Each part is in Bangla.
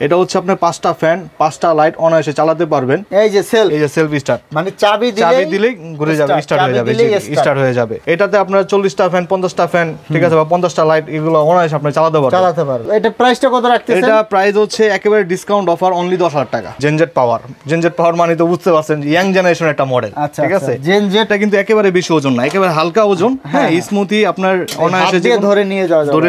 এটা হচ্ছে আপনার 5টা ফ্যান 5টা লাইট অনায়াসে চালাতে পারবেন। এই যে সেলফ স্টার্ট, মানে চাবি দিলেই ঘুরে যাবে, স্টার্ট হয়ে যাবে, স্টার্ট হয়ে যাবে। এটাতে আপনার 40টা ফ্যান 50টা ফ্যান ঠিক আছে, বা 50টা লাইট এগুলো অনায়াসে আপনি চালাতে পারবেন। এটা প্রাইসটা কত রাখতেছেন? এটা প্রাইস হচ্ছে একেবারে ডিসকাউন্ট অফার অনলি 10,000 টাকা। জেনজেট পাওয়ার মানে তো বুঝতে পারছেন ইয়াং জেনারেশন একটা মডেল, ঠিক আছে। জেনজেটটা কিন্তু একেবারে বেশি ওজন না, একেবারে হালকা ওজন, হ্যাঁ স্মুথি, আপনার অনায়াসে ধরে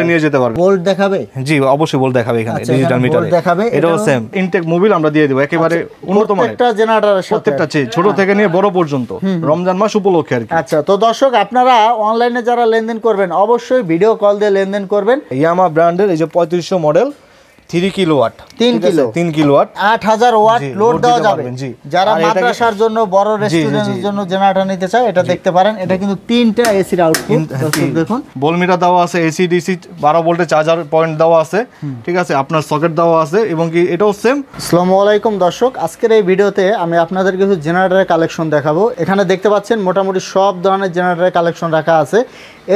নিয়ে যেতে পারবে। ভোল্ট দেখাবে? জি অবশ্যই ভোল্ট দেখাবে, এখানে ডিজিটাল মিটার দেখাবে। এটাও সেম ইনটেক মোবিল আমরা দিয়ে দেব, একেবারে উন্নত মানের প্রত্যেকটা জেনারেটরের সাথে, প্রত্যেকটা ছোট থেকে নিয়ে বড় পর্যন্ত, রমজান মাস উপলক্ষে আর কি। আচ্ছা, তো দর্শক আপনারা অনলাইনে যারা লেনদেন করবেন অবশ্যই ভিডিও কল দিয়ে লেনদেন করবেন। ইয়ামা ব্র্যান্ডের এই যে 3500 model 3 kilowatt, 3 kilowatt 8000 watt load দেওয়া যাবে। যারা মাদ্রাসার জন্য, বড় রেস্টুরেন্টের জন্য জেনারেটর নিতে চায় এটা দেখতে পারেন। এটা কিন্তু 3টা এসির আউটপুট, দেখুন ভোল্টমিটার দেওয়া আছে, এসি ডিসি 12 ভোল্টের চার্জার পয়েন্ট দেওয়া আছে, ঠিক আছে, আপনার সকেট দেওয়া আছে, এবং কি এটাও সেম। আসসালামু আলাইকুম দর্শক, আজকের এই ভিডিওতে আমি আপনাদের কিছু জেনারেটরের কালেকশন দেখাবো। এখানে দেখতে পাচ্ছেন মোটামুটি সব ধরনের জেনারেটরের কালেকশন রাখা আছে।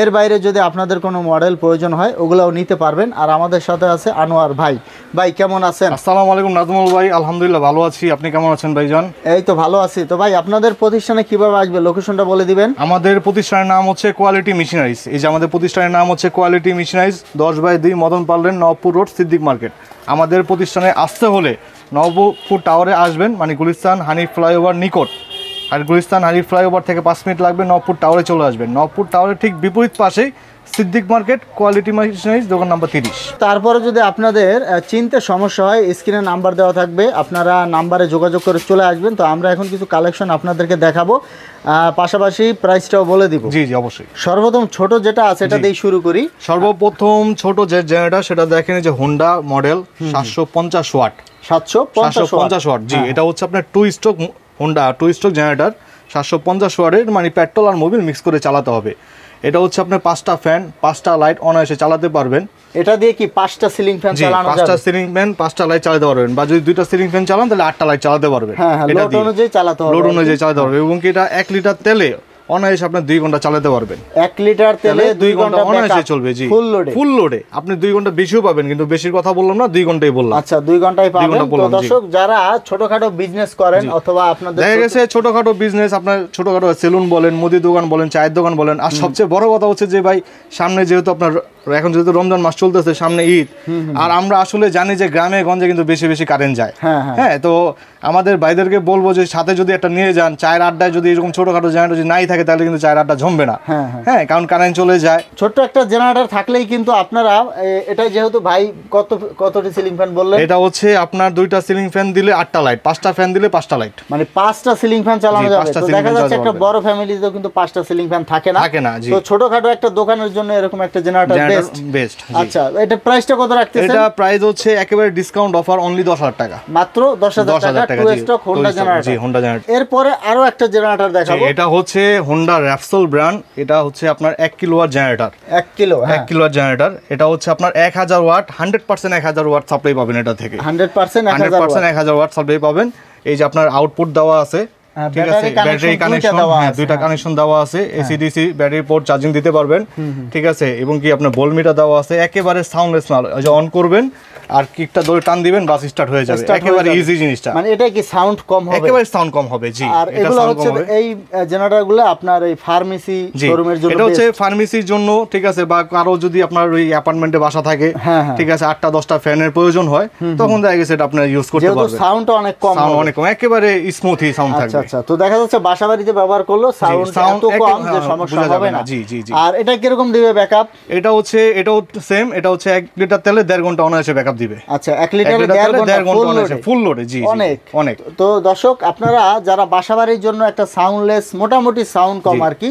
এর বাইরে যদি আপনাদের কোনো মডেল প্রয়োজন হয় ওগুলোও নিতে পারবেন। আর আমাদের সাথে আছে আনোয়ার ভাই। ভাই কেমন আছেন? আসসালামু আলাইকুম নাজমুল ভাই, আলহামদুলিল্লাহ ভালো আছি, আপনি কেমন আছেন ভাইজান? এই তো ভালো আছি। তো ভাই আপনাদের প্রতিষ্ঠানে কিভাবে আসবে, লোকেশনটা বলে দিবেন। আমাদের প্রতিষ্ঠানের নাম হচ্ছে কোয়ালিটি মেশিনারিজ। এই যে আমাদের প্রতিষ্ঠানের নাম হচ্ছে কোয়ালিটি মেশিনারিজ, 10/2 মদন পার্লেন, নবপুর রোড, সিদ্দিক মার্কেট। আমাদের প্রতিষ্ঠানে আসতে হলে নবপুর টাওয়ারে আসবেন, মানে গুলিস্তান হানিফ ফ্লাইওভার নিকট। আর গুলিস্তান হানিফ ফ্লাইওভার থেকে 5 মিনিট লাগবে, নবপুর টাওয়ারে চলে আসবেন। নবপুর টাওয়ারের ঠিক বিপরীত পাশেই সিদ্দিক মার্কেট, কোয়ালিটি মেশিনারিজ, দোকান নাম্বার 30। তারপরে যদি আপনাদের চিনতে সমস্যা হয় স্ক্রিনে নাম্বার দেওয়া থাকবে, আপনারা নাম্বারে যোগাযোগ করে চলে আসবেন। তো আমরা এখন কিছু কালেকশন আপনাদেরকে দেখাবো, পাশাপাশি প্রাইসটাও বলে দিব। জি জি অবশ্যই। সর্বপ্রথম ছোট যেটা আছে এটা দিয়ে শুরু করি। সর্বপ্রথম ছোট যে জেনারেটর সেটা দেখেন, যে হোন্ডা মডেল 750 ওয়াট। 750 ওয়াট, জি। এটা হচ্ছে আপনার 2 স্ট্রোক হোন্ডা 2 স্ট্রোক জেনারেটর, 750 ওয়াটের, মানে পেট্রোল আর মোবিল মিক্স করে চালাতে হবে। এটা হচ্ছে আপনার 5টা ফ্যান 5টা লাইট অনায়াসে চালাতে পারবেন। এটা দিয়ে কি 5টা সিলিং ফ্যান চালানো যাবে? 5টা সিলিং ফ্যান 5টা লাইট চালাতে পারবেন, বা যদি 2টা সিলিং ফ্যান চালান তাহলে 8টা লাইট চালাতে পারবেন। এটা অনুযায়ী চালাতে হবে, লোড অনুযায়ী চালাতে পারবে। এবং কি এটা 1 লিটার তেলে অনায়াসে আপনি 2 ঘন্টা চালাতে পারবেন। 1 লিটার তেলে 2 ঘন্টা অনায়াসে চলবে, জি। ফুল লোডে আপনি 2 ঘন্টা বেশিও পাবেন, কিন্তু বেশির কথা বললাম না, 2 ঘন্টাই বললাম। আচ্ছা 2 ঘন্টাই পাবেন। তো দর্শক যারা ছোটখাটো বিজনেস করেন, অথবা আপনাদের দেখা গেছে ছোটখাটো বিজনেস, আপনার ছোটখাটো সেলুন বলেন, মুদি দোকান বলেন, চায়ের দোকান বলেন, আর সবচেয়ে বড় কথা হচ্ছে যে ভাই সামনে যেহেতু আপনার এখন যেহেতু রমজান মাস চলতেছে, সামনে ঈদ, আর আমরা আসলে জানি যে গ্রামে গঞ্জে কিন্তু বেশি কারেন্ট যায়। হ্যাঁ, তো আমাদের ভাইদেরকে বলবো যে সাথে যদি একটা নিয়ে যান, চায়ের আড্ডায় যদি এরকম ছোটখাটো জেনারেটর যদি নাই থাকে তাহলে কিন্তু চায়ের আড্ডা জমবে না। হ্যাঁ, কারণ কারেন্ট চলে যায়। ছোট্ট একটা জেনারেটর থাকলেই কিন্তু আপনারা এটা, যেহেতু ভাই কতটি সিলিং ফ্যান বললেন? এটা হচ্ছে আপনার 2টা সিলিং ফ্যান দিলে 8টা লাইট, 5টা ফ্যান দিলে 5টা লাইট, মানে 5টা সিলিং ফ্যান চালানো যাবে। তো দেখা যাচ্ছে একটা বড় ফ্যামিলিতেও কিন্তু 5টা সিলিং ফ্যান থাকে না। তো ছোটখাটো একটা দোকানের জন্য এরকম একটা জেনারেটর বেস্ট। আচ্ছা, এটা প্রাইসটা কত রাখতেছেন? এটা প্রাইস হচ্ছে একেবারে ডিসকাউন্ট অফার অনলি 10,000 টাকা, মাত্র 10,000 টাকা। 2 স্টক হোন্ডা জেনারেটর। জি, হোন্ডা জেনারেটর। এরপরে আরো একটা জেনারেটর দেখাবো। এটা হচ্ছে হোন্ডা র্যাপসোল ব্র্যান্ড। এটা হচ্ছে আপনার 1 কিলোওয়াট জেনারেটর। 1 kilowatt generator. এটা হচ্ছে আপনার 1000 ওয়াট, 100% 1000 ওয়াট সাপ্লাই পাবেন। এটা থেকে 100% 1000 ওয়াট সাপ্লাই পাবেন। এই যে আপনার আউটপুট দেওয়া আছে, ঠিক আছে, ব্যাটারি কানেকশন, হ্যাঁ 2টা কানেকশন দেওয়া আছে, AC DC battery port charging দিতে পারবেন, ঠিক আছে। এবং কি আপনার ভোল্টমিটার দেওয়া আছে, একেবারে সাউন্ডলেস মাল। ওই যে অন করবেন আর কিকটা ধরে টান দিবেন, বাস স্টার্ট হয়ে যাবে, একেবারে ইজি জিনিসটা। মানে এটা কি সাউন্ড কম হবে? একেবারে সাউন্ড কম হবে, জি। আর এগুলো হচ্ছে এই জেনারেটরগুলো আপনার এই ফার্মেসি শোরুমের জন্য, এটা হচ্ছে ফার্মেসির জন্য, ঠিক আছে, বা কারো যদি আপনার ওই অ্যাপার্টমেন্টে বাসা থাকে, ঠিক আছে, 8টা-10টা ফ্যানের প্রয়োজন হয়, তখন দেখা গেছে এটা আপনি ইউজ করতে পারবেন। যেহেতু সাউন্ডটা অনেক কম, একেবারে স্মুথি সাউন্ড থাকবে। আচ্ছা, তো দেখা যাচ্ছে বাসাবাড়িতে ব্যবহার করলে সাউন্ড এত কম যে সমস্যা হবে না। জি। আর এটা কি রকম দিবে ব্যাকআপ? এটাও সেম। এটা হচ্ছে 1 লিটার তেলে 1.5 ঘন্টা অনায়াসে ব্যাকআপ দিবে। আচ্ছা, 1 লিটারে 1.5 ঘন্টা অনায়াসে ফুল লোডে, জি। অনেক। তো দর্শক আপনারা যারা বাসাবাড়ির জন্য একটা সাউন্ডলেস, মোটামুটি সাউন্ড কম আর কি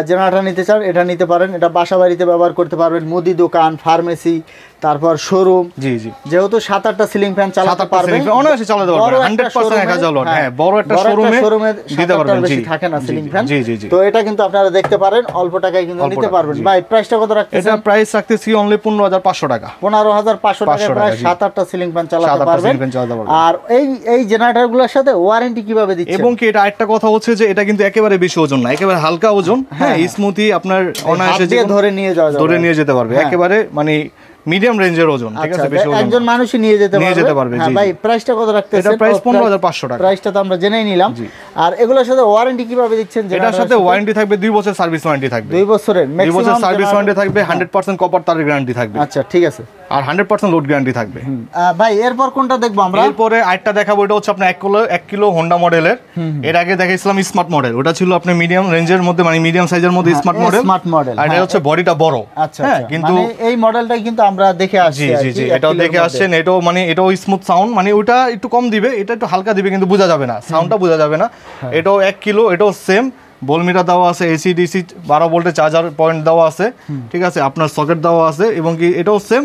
জেনারেটর নিতে চান, এটা নিতে পারেন। এটা বাসাবাড়িতে ব্যবহার করতে পারবেন, মুদি দোকান, ফার্মেসি, তারপর শোরুম। জি। যেহেতু 7-8টা সিলিং ফ্যান চালাতে পারবেন, অনায়াসে চালাতে পারবেন, 100% 1000 ওয়াট। হ্যাঁ, বড় একটা শোরুমে দিতে পারবেন, বেশি থাকে না সিলিং ফ্যান। জি। তো এটা কিন্তু আপনারা দেখতে পারেন, অল্প টাকায় কিন্তু নিতে পারবেন। ভাই প্রাইসটা কত রাখতেছেন? এটা প্রাইস রাখতেছি অনলি 15,500 টাকা। 15,500 টাকায় প্রায় 7-8টা সিলিং ফ্যান চালাতে পারবেন। আর এই জেনারেটরগুলোর সাথে ওয়ারেন্টি কিভাবে দিচ্ছেন? এবং কি এটা একটা কথা হচ্ছে যে এটা কিন্তু একেবারে বেশি ওজন না, একেবারে হালকা ওজন। হ্যাঁ, স্মুথি আপনার অনায়াসে ধরে নিয়ে যেতে পারবে, একেবারে মানে মিডিয়াম রেঞ্জের ওজন, ঠিক আছে, বেশি ওজন একজন মানুষই নিয়ে যেতে পারবে। হ্যাঁ ভাই, প্রাইসটা কত রাখতেছেন? এটা প্রাইস 15500 টাকা। প্রাইসটা তো আমরা জেনেই নিলাম। আর এগুলোর সাথে ওয়ারেন্টি কিভাবে দিচ্ছেন? এটার সাথে ওয়ারেন্টি থাকবে 2 বছর সার্ভিস ওয়ারেন্টি থাকবে। 2 বছরের 2 বছর সার্ভিস ওয়ারেন্টি থাকবে, 100% কপার তারের গ্যারান্টি থাকবে। আচ্ছা ঠিক আছে। আর 100% লোড গ্যারান্টি থাকবে। ভাই এরপর কোনটা দেখবো আমরা? এরপরে আরেকটা দেখাবো, এটা হচ্ছে আপনার 1 কিলো হোন্ডা মডেলের। এর আগে দেখাইছিলাম স্মার্ট মডেল, ওটা ছিল আপনার মিডিয়াম রেঞ্জের মধ্যে, মানে মিডিয়াম সাইজের মধ্যে স্মার্ট মডেল। আর এটা হচ্ছে বডিটা বড়। আচ্ছা কিন্তু এই মডেলটাই কিন্তু আমরা দেখে আসছি। জি জি, এটাও দেখে আসছেন। এটাও মানে এটাও স্মুথ সাউন্ড, মানে ওটা একটু কম দিবে, এটা একটু হালকা দিবে, কিন্তু বোঝা যাবে না, সাউন্ডটা বোঝা যাবে না। এটাও 1 কিলো, এটাও সেম ভোল্টমিটার দেওয়া আছে, এসি ডিসি 12 ভোল্টের চার্জার পয়েন্ট দেওয়া আছে, ঠিক আছে, আপনার সকেট দেওয়া আছে, এবং কি এটাও সেম,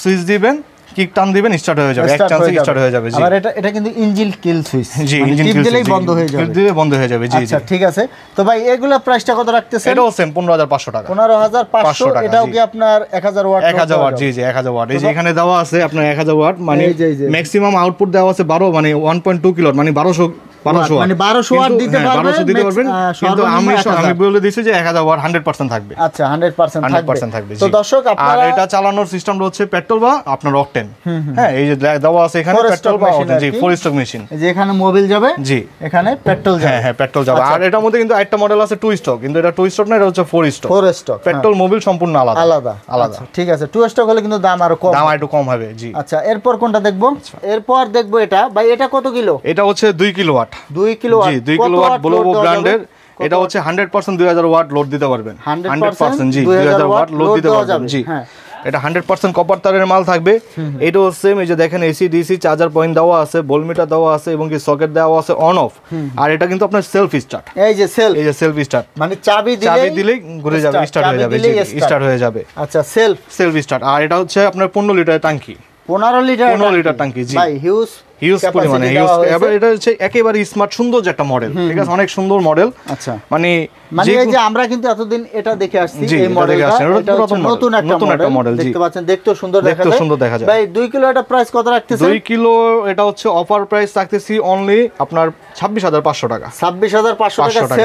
সুইচ দিবেন, কিক টান দিবেন, স্টার্ট হয়ে যাবে, এক চান্সে স্টার্ট হয়ে যাবে। জি, আর এটা কিন্তু ইঞ্জিন কিল সুইচ। জি, ইঞ্জিন কিল দিলেই বন্ধ হয়ে যাবে, দিলে বন্ধ হয়ে যাবে। জি জি, আচ্ছা ঠিক আছে। তো ভাই এগুলা প্রাইসটা কত রাখতেছেন? এটাও সেম 15500 টাকা। 15500 টাকা। এটাও কি আপনার 1000 ওয়াট? 1000 ওয়াট। জি জি, 1000 ওয়াট। এই যে এখানে দেওয়া আছে আপনার 1000 ওয়াট, মানে ম্যাক্সিমাম আউটপুট দেওয়া আছে 12, মানে 1.2 কিলো, মানে 1200 মানে 1200 ওয়াট দিতে পারবেন। 1200 দিতে পারবেন, কিন্তু আমি বলে দিয়েছি যে 1000 ওয়াট 100% থাকবে। আচ্ছা 100% থাকবে। তো দর্শক আপনারা, আর এটা চালানোর সিস্টেমটা হচ্ছে পেট্রোল বা আপনার অকটেন। হ্যাঁ, এই যে দেওয়া আছে এখানে পেট্রোল বা অকটেন। জি, 4 স্ট্রোক মেশিন। এই যে এখানে মোবিল যাবে, জি, এখানে পেট্রোল যাবে। হ্যাঁ, পেট্রোল যাবে। আর এটার মধ্যে কিন্তু আরেকটা মডেল আছে 2 স্ট্রোক, কিন্তু এটা 2 স্ট্রোক না, এটা হচ্ছে 4 স্ট্রোক। পেট্রোল মোবিল সম্পূর্ণ আলাদা। আচ্ছা ঠিক আছে, 2 স্ট্রোক হলে কিন্তু দাম আরো কম, দাম একটু কম হবে। জি, আচ্ছা এরপর কোনটা দেখবো? এরপর দেখবো এটা। ভাই এটা কত কিলো? এটা হচ্ছে 2 কিলোওয়াট। 2 কিলোওয়াট। 2 কিলোওয়াট ভলভো ব্র্যান্ডের। এটা হচ্ছে 100% 2000 ওয়াট লোড দিতে পারবেন। 100% জি, 2000 ওয়াট লোড দিতে পারবেন। জি, এটা 100% কপার তারের মাল থাকবে। এটাও সেম, এই যে দেখেন এসি ডিসি চার্জার পয়েন্ট দেওয়া আছে, ভোল্টমিটার দেওয়া আছে, এবং কি সকেট দেওয়া আছে অন অফ। আর এটা কিন্তু আপনার সেলফ স্টার্ট। এই যে সেলফ স্টার্ট, মানে চাবি দিলেই ঘুরে যাবে, স্টার্ট হয়ে যাবে। জি, স্টার্ট হয়ে যাবে। আচ্ছা সেলফ স্টার্ট। আর এটা হচ্ছে আপনার 15 লিটার ট্যাঙ্কি। 15 লিটার ট্যাঙ্কি। জি ভাই, হিউজ পরিমাণে হিউজ। এবার এটা হচ্ছে একেবারে স্মার্ট সুন্দর যে একটা মডেল, ঠিক আছে, অনেক সুন্দর মডেল। আচ্ছা মানে এই যে আমরা কিন্তু এতদিন এটা দেখে আসছি, এই মডেলটা নতুন একটা মডেল দেখতে পাচ্ছেন, দেখতে সুন্দর দেখা যায়। ভাই 2 কিলো এটা প্রাইস কত রাখতেছেন? 2 কিলো এটা হচ্ছে অফার প্রাইস রাখতেছি অনলি আপনার 26500 টাকা। 26500 টাকা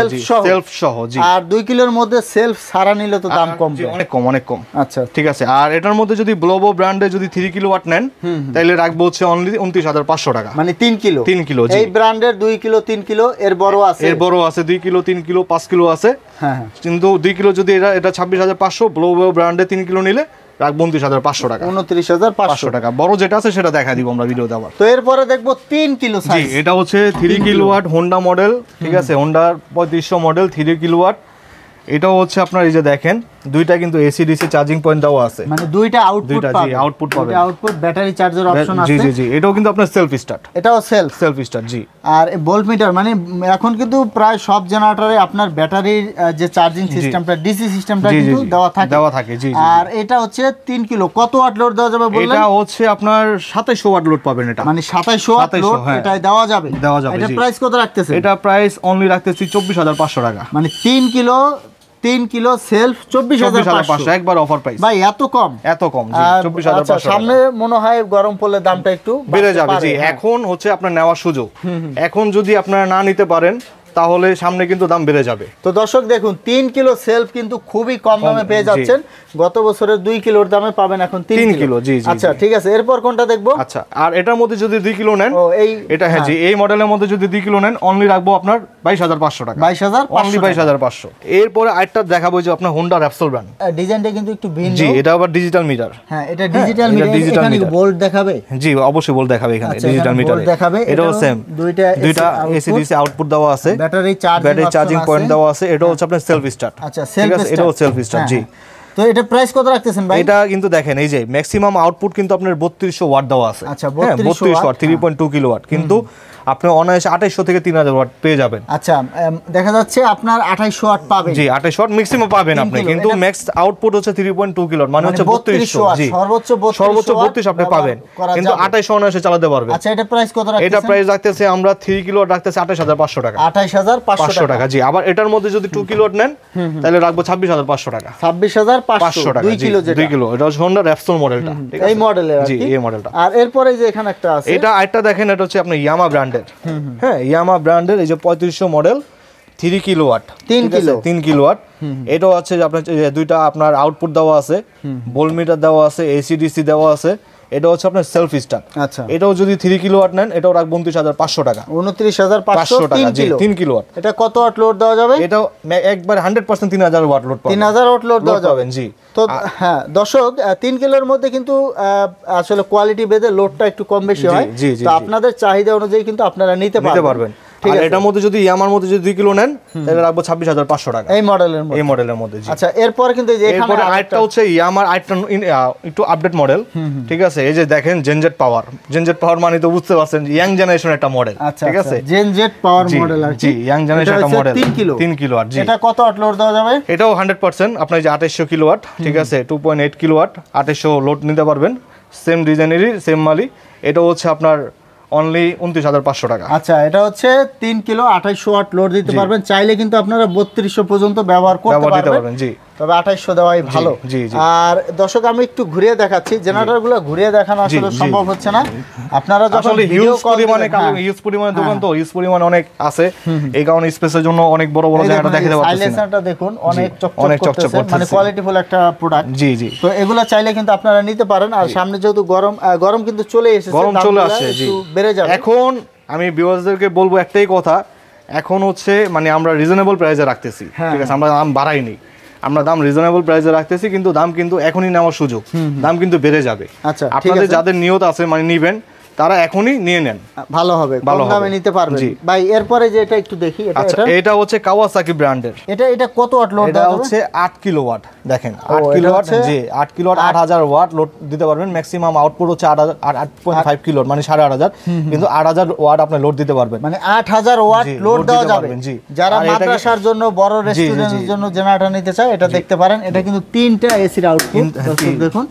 সেলফ সহ। জি, আর 2 কিলোর মধ্যে সেলফ সারা নিলে তো দাম কম, অনেক কম। আচ্ছা ঠিক আছে। আর এটার মধ্যে যদি ব্লোবো ব্র্যান্ডে যদি 3 কিলোওয়াট নেন, তাহলে রাখবো হচ্ছে অনলি 29500 টাকা। মানে 3 কিলো। এই ব্র্যান্ডের 2 কিলো 3 কিলো, এর বড় আছে 2 কিলো 3 কিলো 5 কিলো আছে। হ্যাঁ, কিন্তু 2 কিলো যদি এটা 26500, ব্লোবো ব্র্যান্ডে 3 কিলো নিলে রাখবো 29500 টাকা। 29500 টাকা। বড় যেটা আছে সেটা দেখা দিব আমরা ভিডিওতে আবার। তো এরপরে দেখবো 3 কিলো সাইজ। জি, এটা হচ্ছে 3 কিলোওয়াট হোন্ডা মডেল, ঠিক আছে, হোন্ডার 3500 মডেল 3 কিলোওয়াট। এটাও হচ্ছে আপনার এই যে দেখেন দুইটা কিন্তু এসি ডিসি চার্জিং পয়েন্ট দেওয়া আছে, মানে দুইটা আউটপুট পাবে। জি, আউটপুট পাবে, আউটপুট ব্যাটারি চার্জার অপশন আছে। জি জি, এটাও কিন্তু আপনার সেলফ স্টার্ট। এটাও সেলফ স্টার্ট। জি, আর ভোল্টমিটার, মানে এখন কিন্তু প্রায় সব জেনারেটরে আপনার ব্যাটারির যে চার্জিং সিস্টেমটা, ডিসি সিস্টেমটা কিন্তু দেওয়া থাকে। জি, আর এটা হচ্ছে 3 কিলো। কত ওয়াট লোড দেওয়া যাবে বললেন? এটা হচ্ছে আপনার 2700 ওয়াট লোড পাবেন। এটা মানে 2700 ওয়াট লোড এটা দেওয়া যাবে। এটা প্রাইস কত রাখতেছেন? এটা প্রাইস অনলি রাখতেছি 24500 টাকা। মানে 3 কিলো সেলফ 24500 একবার অফার প্রাইস। ভাই এত কম? জি, 24500। সামনে মনে হয় গরম পড়লে দামটা একটু বেড়ে যাবে। জি, এখন হচ্ছে আপনার নেওয়ার সুযোগ। এখন যদি আপনারা না নিতে পারেন তাহলে সামনে কিন্তু দাম বেড়ে যাবে। তো দর্শক দেখুন, 3 কিলো সেলফ কিন্তু খুবই কম দামে পেয়ে যাচ্ছেন। গত বছরের 2 কিলোর দামে পাবেন এখন 3 কিলো। জি জি, আচ্ছা ঠিক আছে। এরপর কোনটা দেখবো? আচ্ছা, আর এটার মধ্যে যদি 2 কিলো নেন, এটা হ্যাঁ জি, এই মডেলের মধ্যে যদি 2 কিলো নেন অনলি রাখবো আপনার 22500 টাকা। 22500। এরপরে আরেকটা দেখাবো যে আপনার হোন্ডা র্যাপসল ব্র্যান্ড। ডিজাইনটা কিন্তু একটু ভিন্ন। জি, এটা আবার ডিজিটাল মিটার। হ্যাঁ, এটা ডিজিটাল মিটার। এখানে বোল্ট দেখাবে? জি, অবশ্যই বোল্ট দেখাবে এখানে ডিজিটাল মিটার দেখাবে। এটাও সেম, দুইটা এসি ডিসি আউটপুট দেওয়া আছে, ব্যাটারি চার্জিং পয়েন্ট দেওয়া আছে। এটা হচ্ছে আপনার সেলফ স্টার্ট। আচ্ছা, এটাও সেলফ স্টার্ট। জি, তো এটা প্রাইস কত রাখতেছেন ভাই? এটা কিন্তু দেখেন এই যে ম্যাক্সিমাম আউটপুট কিন্তু আপনার 3200 ওয়াট দেওয়া আছে। আচ্ছা, 3200 ওয়াট 3.2 কিলোওয়াট, কিন্তু আপনি অনায়াসে 2800 থেকে 3000 ওয়াট পেয়ে যাবেন। আচ্ছা, দেখা যাচ্ছে আপনার 2800 ওয়াট পাবেন। জি, 2800 ওয়াট ম্যাক্সিমাম পাবেন আপনি, কিন্তু ম্যাক্স আউটপুট হচ্ছে 3.2 কিলোওয়াট, মানে হচ্ছে 3200। জি, সর্বোচ্চ 32 আপনি পাবেন, কিন্তু 2800 অনায়াসে চালাতে পারবেন। আচ্ছা, এটা প্রাইস কত রাখতেছেন? এটা প্রাইস রাখতেছে আমরা 3 কিলোওয়াট রাখতেছে 28500 টাকা। 28500 টাকা। জি, আবার এটার মধ্যে যদি 2 কিলোওয়াট নেন তাহলে রাখবো 26500 টাকা। 26500 টাকা। 2 কিলো এটা হচ্ছে হোন্ডা র্যাপসল মডেলটা। এই মডেলের আর কি। জি, এই মডেলটা। আর এরপরে যে এখানে একটা আছে, এটা আরেকটা দেখেন, এটা হচ্ছে আপনার ইয়ামা ব্র্যান্ডের। হ্যাঁ, ইয়ামা ব্র্যান্ডের এই যে 3500 মডেল 3 কিলোওয়াট 3 কিলোওয়াট এটা হচ্ছে যে আপনার দুইটা আপনার আউটপুট দেওয়া আছে, ভোল্টমিটার দেওয়া আছে, এসিডিসি দেওয়া আছে। এটা হচ্ছে আপনার সেলফ স্টার্ট। আচ্ছা, এটাও যদি 3 কিলোওয়াট নেন এটাও রাখবো 29,500 টাকা। 29,500 টাকা, 3 কিলোওয়াট। এটা কত ওয়াট লোড দেওয়া যাবে? এটাও একবার 100% 3000 ওয়াট লোড পাবেন। 3000 ওয়াট লোড দেওয়া যাবে। জি। তো হ্যাঁ দর্শক, 3 কিলোর মধ্যে কিন্তু আসলে কোয়ালিটি ভেদে লোডটা একটু কম বেশি হয়। তো আপনাদের চাহিদা অনুযায়ী কিন্তু আপনারা নিতে পারবেন। আর এটার মধ্যে যদি ইয়ামার মধ্যে যদি 2 কিলো নেন তাহলে রাখবো 26,500 টাকা এই মডেলের মধ্যে। জি। আচ্ছা, এরপর কিন্তু যে এখানে আরেকটা হচ্ছে ইয়ামার আরেকটা একটু আপডেট মডেল। ঠিক আছে, এই যে দেখেন জেনজেট পাওয়ার মানে তো বুঝতে পারছেন ইয়াং জেনারেশন একটা মডেল। ঠিক আছে, জেনজেট পাওয়ার মডেল আর জি, ইয়াং জেনারেশন একটা মডেল। 3 কিলোওয়াট। জি। এটা কত ওয়াট লোড দেওয়া যাবে? এটাও 100% আপনার যে 2800 কিলোওয়াট। ঠিক আছে, 2.8 কিলোওয়াট 2800 লোড নিতে পারবেন। সেম ডিজাইনেরই, সেম মালি। এটা হচ্ছে আপনার অনলি 29,500 টাকা। আচ্ছা, এটা হচ্ছে 3 কিলো 2800 ওয়াট লোড দিতে পারবেন। চাইলে কিন্তু আপনারা 3200 পর্যন্ত ব্যবহার করতে পারবেন। জি, তবে 2800 দেওয়াই ভালো। আর দর্শক আমি একটু ঘুরিয়ে দেখাচ্ছি, জেনারেটরগুলো ঘুরিয়ে দেখানো আসলে সম্ভব হচ্ছে না। আপনারা যখন ভিডিও কল হিউজ পরিমাণে দোকান তো হিউজ পরিমাণে অনেক আছে, এই কারণে স্পেসের জন্য অনেক বড় বড় জেনারেটর দেখাতে পাচ্ছি। সাইলেন্সারটা দেখুন অনেক চকচক করতেছে, মানে কোয়ালিটিফুল একটা প্রোডাক্ট। জি জি। তো এগুলা চাইলে কিন্তু আপনারা নিতে পারেন। আর সামনে যেহেতু গরম কিন্তু চলে এসেছে, গরম চলে আসছে। জি, বেড়ে যাবে। এখন আমি ভিউয়ারদেরকে বলবো একটাই কথা, এখন হচ্ছে মানে আমরা রিজনেবল প্রাইসে রাখতেছি। ঠিক আছে, আমরা দাম বাড়াইনি, আমরা দাম রিজনেবল প্রাইসে রাখতেছি, কিন্তু দাম কিন্তু এখনই নেওয়ার সুযোগ, দাম কিন্তু বেড়ে যাবে। আচ্ছা, আপনাদের যাদের নিয়ত আছে মানে নিবেন তারা এখনই নিয়ে নেন, ভালো হবে, কম দামে নিতে পারবেন। ভাই এরপরে যে এটা একটু দেখি, এটা হচ্ছে কাওয়াসাকি ব্র্যান্ডের। এটা কত ওয়াট লোড? এটা হচ্ছে 8 কিলোওয়াট। দেখেন 8 কিলোওয়াট। জি, 8 কিলোওয়াট 8000 ওয়াট লোড দিতে পারবেন। ম্যাক্সিমাম আউটপুট হচ্ছে 8.5 কিলোওয়াট, মানে 8500, কিন্তু 8000 ওয়াট আপনি লোড দিতে পারবেন। মানে 8000 ওয়াট লোড দেওয়া যাবে। যারা মাদ্রাসার জন্য, বড় রেস্টুরেন্টের জন্য জেনারেটর নিতে চায় এটা দেখতে পারেন। এটা কিন্তু 3টা এসির আউটপুট দেখুন।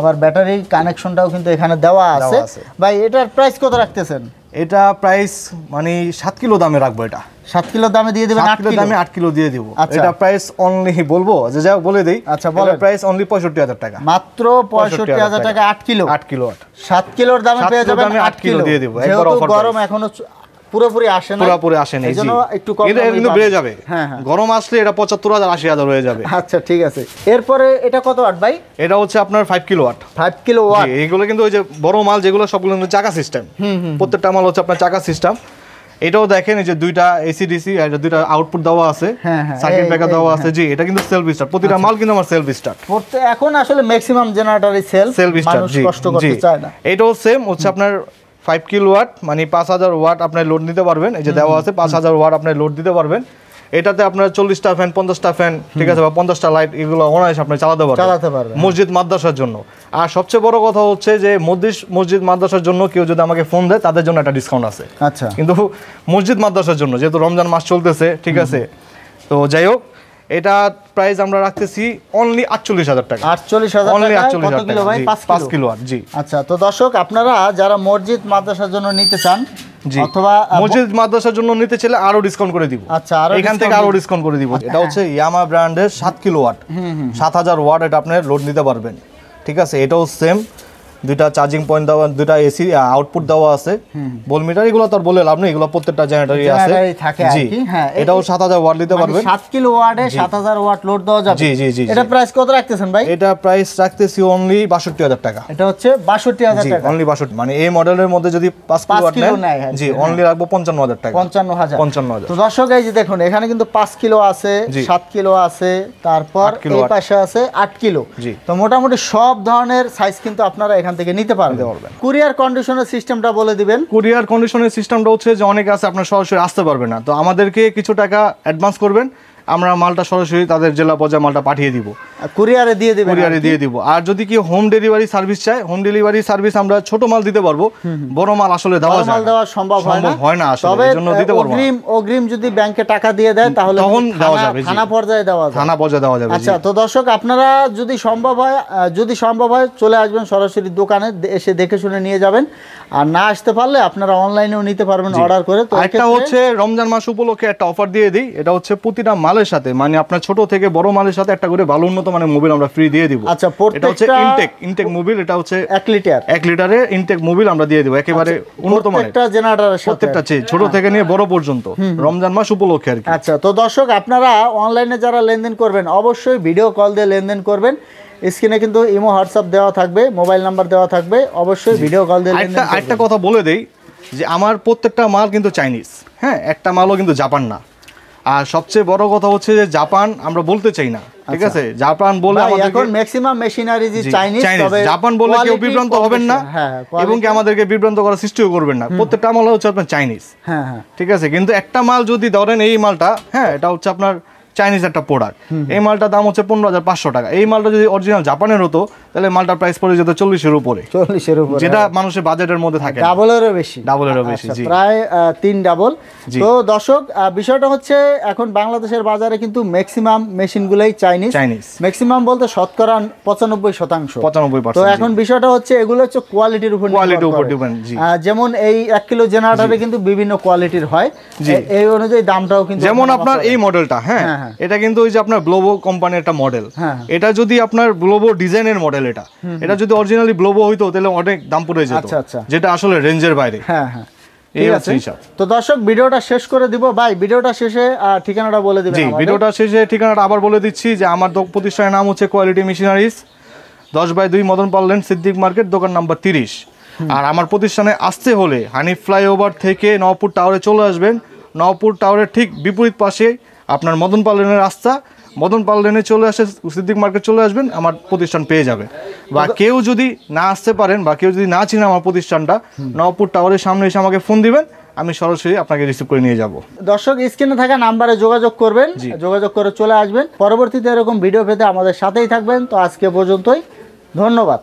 আবার ব্যাটারি কানেকশনটাও কিন্তু এখানে দেওয়া আছে। ভাই এটার প্রাইস কত রাখতেছেন? এটা প্রাইস মানে 7 কিলো দামে রাখবো। এটা 7 কিলো দামে দিয়ে দিবেন? 8 কিলো দামে 8 কিলো দিয়ে দিব। এটা প্রাইস অনলি বলবো যে যাও বলে দেই। আচ্ছা, বলেন। প্রাইস অনলি 65,000 টাকা, মাত্র 65,000 টাকা 8 কিলো। 8 কিলোওয়াট 7 কিলোর দামে পেয়ে যাবেন 8 কিলো দিয়ে দিব। একবার অফার। গরম এখনো পুরোপুরি আসে না, এইজন্য একটু কম কিন্তু বেড়ে যাবে। হ্যাঁ, গরম আসলে এটা 75,000 80,000 হয়ে যাবে। আচ্ছা, ঠিক আছে। এরপরে এটা কত ওয়াট ভাই? এটা হচ্ছে আপনার 5 কিলোওয়াট। 5 কিলোওয়াট। এগুলো কিন্তু ওই যে বড় মাল যেগুলো সবগুলো কিন্তু চাকা সিস্টেম। প্রত্যেকটা মাল হচ্ছে আপনার চাকা সিস্টেম। এটাও দেখেন এই যে দুইটা এসিডিসি আর দুইটা আউটপুট দেওয়া আছে, সার্কিট ব্রেকার দেওয়া আছে। জি, এটা কিন্তু সেলফ স্টার্ট। প্রতিটা মাল কিন্তু আমার সেলফ স্টার্ট। এখন আসলে ম্যাক্সিমাম জেনারেটরই সেলফ স্টার্ট। জি, কষ্ট করতে চায় না। এটাও সেম হচ্ছে আপনার 5 কিলোওয়াট, মানে 5000 ওয়াট আপনি লোড নিতে পারবেন। এই যে দেওয়া আছে 5000 ওয়াট আপনি লোড দিতে পারবেন। এটাতে আপনার 40টা ফ্যান, 50টা ফ্যান, ঠিক আছে, বা 50টা লাইট, এগুলো অনায়াসে আপনি চালাতে পারবেন মসজিদ মাদ্রাসার জন্য। আর সবচেয়ে বড় কথা হচ্ছে যে মসজিদ মাদ্রাসার জন্য কেউ যদি আমাকে ফোন দেয় তাদের জন্য একটা ডিসকাউন্ট আছে। আচ্ছা, কিন্তু মসজিদ মাদ্রাসার জন্য যেহেতু রমজান মাস চলতেছে, ঠিক আছে, তো যাই হোক, এটা প্রাইস আমরা রাখতেছি অনলি 48,000 টাকা। 48,000 কত কিলো ভাই? 5 কিলোওয়াট। জি। আচ্ছা, তো দর্শক আপনারা যারা মসজিদ মাদ্রাসার জন্য নিতে চান, অথবা মসজিদ মাদ্রাসার জন্য নিতে চাইলে আরো ডিসকাউন্ট করে দিব। আচ্ছা, এখান থেকে আরো ডিসকাউন্ট করে দিব। এটা হচ্ছে ইয়ামা ব্র্যান্ডের 7 কিলোওয়াট, 7000 ওয়াট। এটা আপনি লোড নিতে পারবেন। ঠিক আছে, এটাও সেম, দুইটা চার্জিং পয়েন্ট দেওয়া, দুইটা এসি আউটপুট দেওয়া আছে, ভোল্টমিটার। এগুলো তো আর বলে লাভ নেই, এগুলো প্রত্যেকটা জেনারেটরই আছে। জি, এটাও 7000 ওয়াট দিতে পারবেন। 7 কিলো ওয়াটে 7000 ওয়াট লোড দেওয়া যাবে। জি জি জি। এটা প্রাইস কত রাখতেছেন ভাই? এটা প্রাইস রাখতেছি অনলি 62,000 টাকা। এটা হচ্ছে 62,000 টাকা, অনলি 62। মানে এই মডেলের মধ্যে যদি 5 কিলো নেয়, জি, অনলি রাখবো 55,000 টাকা। 55,000। তো দর্শক এই যে দেখুন, এখানে কিন্তু 5 কিলো আছে, 7 কিলো আছে, তারপর এই পাশে আছে 8 কিলো। তো মোটামুটি সব ধরনের সাইজ কিন্তু আপনারা এখান থেকে নিতে পারবেন। কুরিয়ার কন্ডিশনের সিস্টেমটা বলে দিবেন। কুরিয়ার কন্ডিশনের সিস্টেমটা হচ্ছে যে অনেকে আছে আপনার সরাসরি আসতে পারবে না, তো আমাদেরকে কিছু টাকা অ্যাডভান্স করবেন, আমরা মালটা সরাসরি তাদের জেলা পর্যায়ে মালটা পাঠিয়ে দিব, কুরিয়ারে দিয়ে দিব। আর যদি কি হোম ডেলিভারি সার্ভিস চায়, হোম ডেলিভারি সার্ভিস আমরা ছোট মাল দিতে পারবো, বড় মাল আসলে দেওয়া সম্ভব হয় না আসলে, তবে এজন্য দিতে পারবো। অগ্রিম যদি ব্যাংকে টাকা দিয়ে দেয় তাহলে তখন দেওয়া যাবে, থানা পর্যায়ে দেওয়া যাবে। আচ্ছা, তো দর্শক আপনারা যদি সম্ভব হয় চলে আসবেন সরাসরি দোকানে, এসে দেখে শুনে নিয়ে যাবেন। আর না আসতে পারলে আপনারা অনলাইনেও নিতে পারবেন অর্ডার করে। তো একটা হচ্ছে রমজান মাস উপলক্ষে একটা অফার দিয়ে দিই, এটা হচ্ছে প্রতিটা মাল মালের সাথে, মানে আপনার ছোট থেকে বড় মালের সাথে একটা করে ভালো উন্নত মানের মোবিল আমরা ফ্রি দিয়ে দিব। আচ্ছা, এটা হচ্ছে ইনটেক মোবিল, এটা হচ্ছে 1 লিটারের ইনটেক মোবিল আমরা দিয়ে দেব একেবারে উন্নত মানের প্রত্যেকটা জেনারেটরের সাথে, প্রত্যেকটা ছোট থেকে নিয়ে বড় পর্যন্ত, রমজান মাস উপলক্ষে আর কি। আচ্ছা, তো দর্শক আপনারা অনলাইনে যারা লেনদেন করবেন অবশ্যই ভিডিও কল দিয়ে লেনদেন করবেন। স্ক্রিনে কিন্তু ইমো হোয়াটসঅ্যাপ দেওয়া থাকবে, মোবাইল নাম্বার দেওয়া থাকবে, অবশ্যই ভিডিও কল দিয়ে লেনদেন করবেন। একটা কথা বলে দেই যে আমার প্রত্যেকটা মাল কিন্তু চাইনিজ, হ্যাঁ, একটা মালও কিন্তু জাপান না। আর সবচেয়ে বড় কথা হচ্ছে যে জাপান আমরা বলতে চাই না, ঠিক আছে? জাপান বলে আমাদের এখন ম্যাক্সিমাম মেশিনারি যে চাইনিজ, তবে জাপান বলে কেউ বিভ্রান্ত হবেন না, এবং কি আমাদেরকে বিভ্রান্ত করার সৃষ্টিও করবেন না। প্রত্যেকটা মাল হচ্ছে আপনার চাইনিজ, হ্যাঁ হ্যাঁ, ঠিক আছে? কিন্তু একটা মাল যদি ধরেন এই মালটা, হ্যাঁ, এটা হচ্ছে আপনার চাইনিজ একটা প্রোডাক্ট, এই মালটার দাম হচ্ছে 15,500 টাকা। এই মালটা যদি অরিজিনাল জাপানের হতো তাহলে মালটার প্রাইস পড়ে যেত 40-এর উপরে, 40-এর উপরে, যেটা মানুষের বাজেটের মধ্যে থাকে, ডাবলেরও বেশি, জি, প্রায় 3 ডাবল। তো দর্শক বিষয়টা হচ্ছে এখন বাংলাদেশের বাজারে কিন্তু ম্যাক্সিমাম মেশিনগুলোই চাইনিজ, ম্যাক্সিমাম বলতে শতকরা 95%। তো এখন বিষয়টা হচ্ছে এগুলো হচ্ছে কোয়ালিটির উপর ডিপেন্ড। যেমন এই 1 কিলো জেনারেটরে কিন্তু বিভিন্ন কোয়ালিটির হয়, এই অনুযায়ী দামটাও কিন্তু, যেমন আপনার এই মডেলটা, হ্যাঁ, এটা কিন্তু ওই যে আপনার গ্লোবো কোম্পানির একটা মডেল, এটা যদি আপনার গ্লোবো ডিজাইনের মডেল, এটা যদি অরিজিনালি গ্লোবো হইতো তাহলে অনেক দাম পড়ে যেত, যেটা আসলে রেঞ্জের বাইরে। হ্যাঁ হ্যাঁ, ঠিক আছে। তো দর্শক ভিডিওটা শেষ করে দিব ভাই, ভিডিওটা শেষে ঠিকানাটা বলে দিবেন। জি, ভিডিওটা শেষে ঠিকানাটা আবার বলে দিচ্ছি যে আমার প্রতিষ্ঠানের নাম হচ্ছে কোয়ালিটি মেশিনারিজ, 10/2 মদন পাল লেন, সিদ্দিক মার্কেট, দোকান নাম্বার 30। আর আমার প্রতিষ্ঠানে আসতে হলে হানিফ ফ্লাইওভার থেকে নওপুর টাওয়ারে চলে আসবেন। নওপুর টাওয়ারের ঠিক বিপরীত পাশে আপনার মদন পাল লেনের রাস্তা, মদন পাল লেনে চলে আসে সিদ্দিক মার্কেট চলে আসবেন, আমার প্রতিষ্ঠান পেয়ে যাবে। বা কেউ যদি না আসতে পারেন বা কেউ যদি না চিনে আমার প্রতিষ্ঠানটা, নওপুর টাওয়ারের সামনে এসে আমাকে ফোন দিবেন, আমি সরাসরি আপনাকে রিসিভ করে নিয়ে যাব। দর্শক স্ক্রিনে থাকা নাম্বারে যোগাযোগ করবেন, যোগাযোগ করে চলে আসবেন। পরবর্তীতে এরকম ভিডিও পেতে আমাদের সাথেই থাকবেন। তো আজকে পর্যন্তই, ধন্যবাদ।